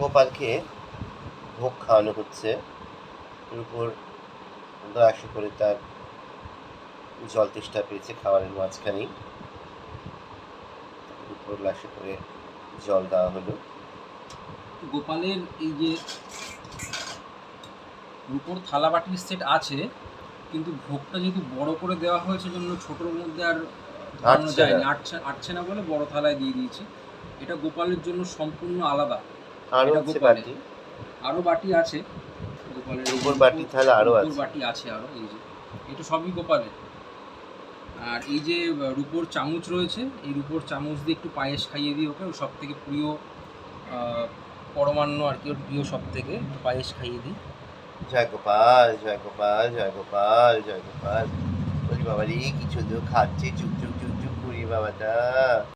গোপালকে ভোগ খাওয়ানো হচ্ছে। রূপোর গ্লাসে করে তার জল তেষ্টা পেয়েছে খাবারের মাঝখানেই। রূপোর গ্লাসে করে জল দেওয়া হলো। গোপালের এই যে রূপোর থালা বাটির সেট আছে, কিন্তু ভোগটা যেহেতু বড় করে দেওয়া হয়েছে জন্য ছোটোর মধ্যে আর বানানো যায়নি, আটছে না বলে বড় থালায় দিয়ে দিয়েছি। এটা গোপালের জন্য সম্পূর্ণ আলাদা। আরো এটা আছে গোপালের। বাটি, আরও বাটি আছে গোপালের, রূপোর বাটি থালা আরো রূপোর আছে। বাটি আছে আরও, এই যে এটা সবই গোপালের। আর এই যে রূপোর চামচ রয়েছে, এই রূপোর চামচ দিয়ে একটু পায়েস খাইয়ে দিই ওকে, সব থেকে প্রিয় পরমান্ন আর কি, ওর প্রিয় সব থেকে, একটু পায়েস খাইয়ে দিই। জয় গোপাল, জয় গোপাল, জয় গোপাল, জয় গোপাল। বলি বাবা রে, কি সুন্দর খাচ্ছে, চুপ চুপ চুপ চুপ করি বাবাটা।